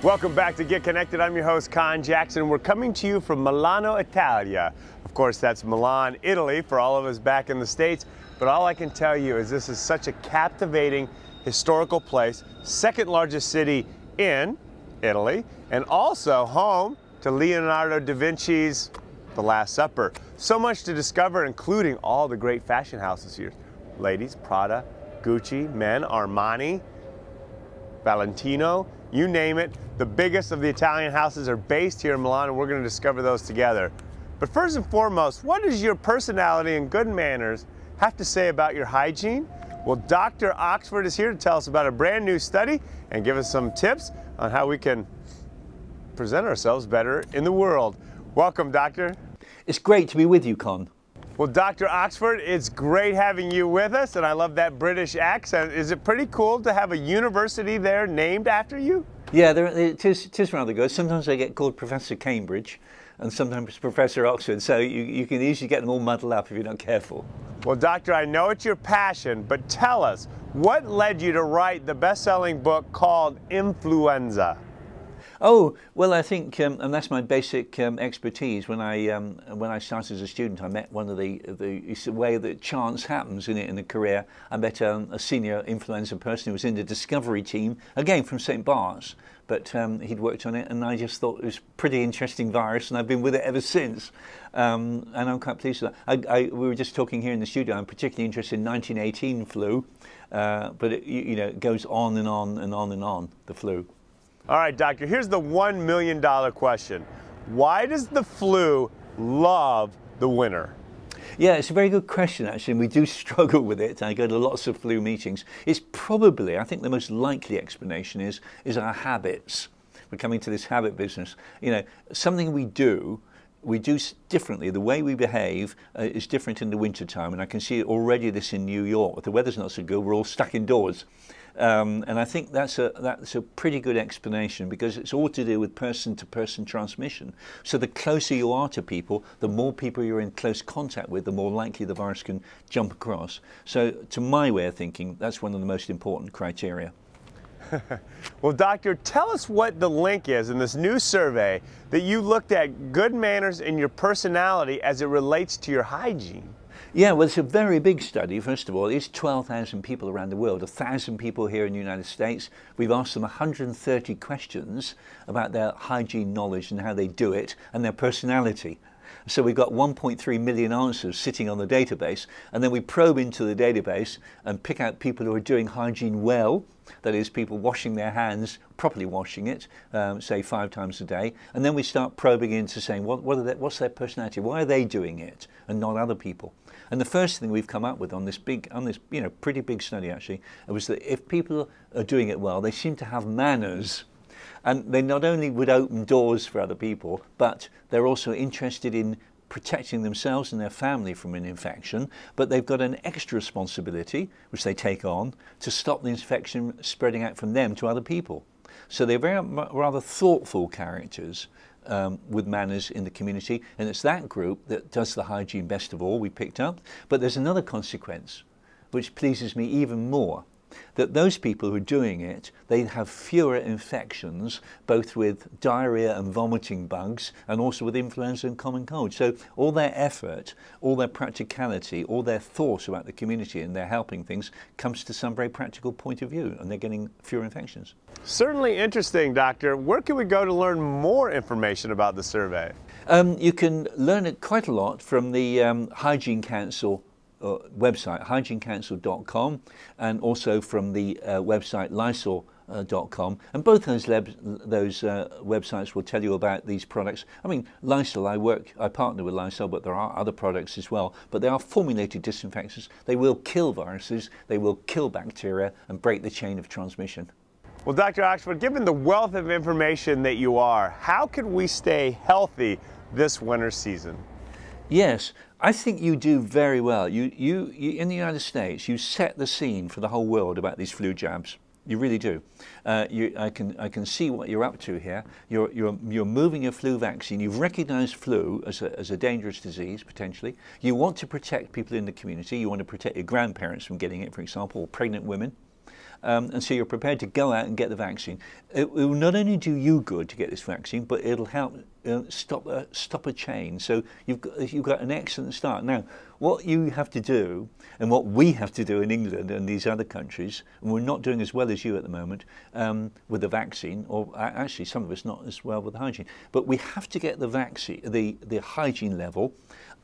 Welcome back to Get Connected. I'm your host, Con Jackson. We're coming to you from Milano, Italia. Of course, that's Milan, Italy, for all of us back in the States. But all I can tell you is this is such a captivating historical place, second largest city in Italy, and also home to Leonardo da Vinci's The Last Supper. So much to discover, including all the great fashion houses here. Ladies, Prada, Gucci; men, Armani, Valentino, you name it. The biggest of the Italian houses are based here in Milan, and we're going to discover those together. But first and foremost, what does your personality and good manners have to say about your hygiene? Well, Dr. Oxford is here to tell us about a brand new study and give us some tips on how we can present ourselves better in the world. Welcome, Doctor. It's great to be with you, Con. Well, Dr. Oxford, it's great having you with us, and I love that British accent. Is it pretty cool to have a university there named after you? Yeah, it is rather good. Sometimes I get called Professor Cambridge, and sometimes Professor Oxford, so you can easily get them all muddled up if you're not careful. Well, Doctor, I know it's your passion, but tell us, what led you to write the best-selling book called Influenza? Oh, well, I think, and that's my basic expertise. When I started as a student, I met one of it's the way that chance happens in a career. I met a senior influenza person who was in the discovery team, again from St. Bart's, but he'd worked on it, and I just thought it was a pretty interesting virus, and I've been with it ever since. And I'm quite pleased with that. We were just talking here in the studio. I'm particularly interested in 1918 flu, but it goes on and on and on and on, the flu. All right, Doctor, here's the $1 million question. Why does the flu love the winter? Yeah, it's a very good question, actually, and we do struggle with it. I go to lots of flu meetings. It's probably, I think the most likely explanation is our habits. We're coming to this habit business. Something we do differently. The way we behave is different in the wintertime, and I can see already this in New York. If the weather's not so good, we're all stuck indoors. And I think that's a pretty good explanation, because it's all to do with person-to-person transmission. So the closer you are to people, the more people you're in close contact with, the more likely the virus can jump across. So to my way of thinking, that's one of the most important criteria. Well, Doctor, tell us what the link is in this new survey that you looked at good manners and your personality as it relates to your hygiene. Yeah, well, it's a very big study. First of all, it's 12,000 people around the world, 1,000 people here in the United States. We've asked them 130 questions about their hygiene knowledge and how they do it and their personality. So we've got 1.3 million answers sitting on the database, and then we probe into the database and pick out people who are doing hygiene well. That is, people washing their hands, properly washing it, say 5 times a day. And then we start probing into saying, what's their personality? Why are they doing it and not other people? And the first thing we've come up with on this pretty big study, actually, was that if people are doing it well, they seem to have manners. And they not only would open doors for other people, but they're also interested in protecting themselves and their family from an infection, but they've got an extra responsibility, which they take on, to stop the infection spreading out from them to other people. So they're rather thoughtful characters with manners in the community, and it's that group that does the hygiene best of all, we picked up. But there's another consequence, which pleases me even more, that those people who are doing it, they have fewer infections, both with diarrhea and vomiting bugs, and also with influenza and common cold. So all their effort, all their practicality, all their thought about the community and their helping things comes to some very practical point of view, and they're getting fewer infections. Certainly interesting, Doctor. Where can we go to learn more information about the survey? You can learn it quite a lot from the Hygiene Council website, hygienecouncil.com, and also from the website Lysol.com, and both those websites will tell you about these products. I mean, Lysol, I partner with Lysol, but there are other products as well, but they are formulated disinfectants. They will kill viruses, they will kill bacteria and break the chain of transmission. Well, Dr. Oxford, given the wealth of information that you are, how can we stay healthy this winter season? Yes, I think you do very well. You in the United States, you set the scene for the whole world about these flu jabs. You really do. I can see what you're up to here. You're moving a flu vaccine. You've recognised flu as a dangerous disease, potentially. You want to protect people in the community. You want to protect your grandparents from getting it, for example, or pregnant women. and so you're prepared to go out and get the vaccine. It will not only do you good to get this vaccine, but it'll help stop a chain. So you've got an excellent start. Now, what you have to do, and what we have to do in England and these other countries, and we're not doing as well as you at the moment with the vaccine, or actually some of us not as well with the hygiene, but we have to get the vaccine, the hygiene level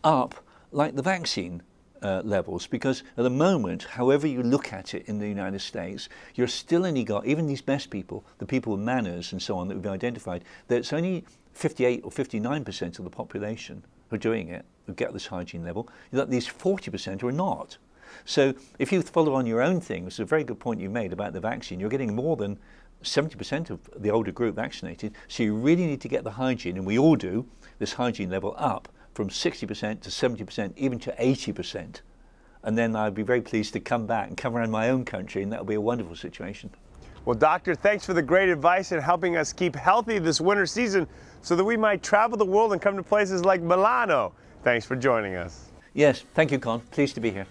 up like the vaccine levels, because at the moment, however you look at it in the United States, you're still only got, even these best people, the people with manners and so on that we've identified, that it's only 58 or 59% of the population who are doing it, who get this hygiene level, that these 40% are not. So if you follow on your own thing, which is a very good point you made about the vaccine, you're getting more than 70% of the older group vaccinated, so you really need to get the hygiene, and we all do, this hygiene level up from 60% to 70%, even to 80%. And then I'd be very pleased to come back and come around my own country, and that would be a wonderful situation. Well, Doctor, thanks for the great advice and helping us keep healthy this winter season so that we might travel the world and come to places like Milano. Thanks for joining us. Yes, thank you, Con. Pleased to be here.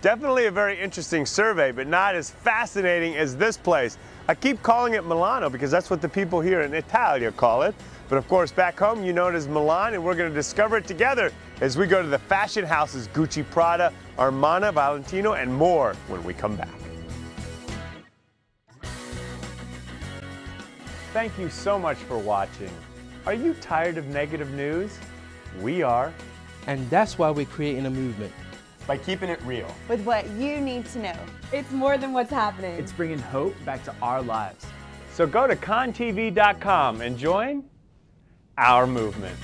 Definitely a very interesting survey, but not as fascinating as this place. I keep calling it Milano because that's what the people here in Italia call it. But of course, back home, you know it as Milan, and we're going to discover it together as we go to the fashion houses Gucci, Prada, Armani, Valentino, and more when we come back. Thank you so much for watching. Are you tired of negative news? We are. And that's why we're creating a movement. By keeping it real. With what you need to know. It's more than what's happening. It's bringing hope back to our lives. So go to contv.com and join our movement.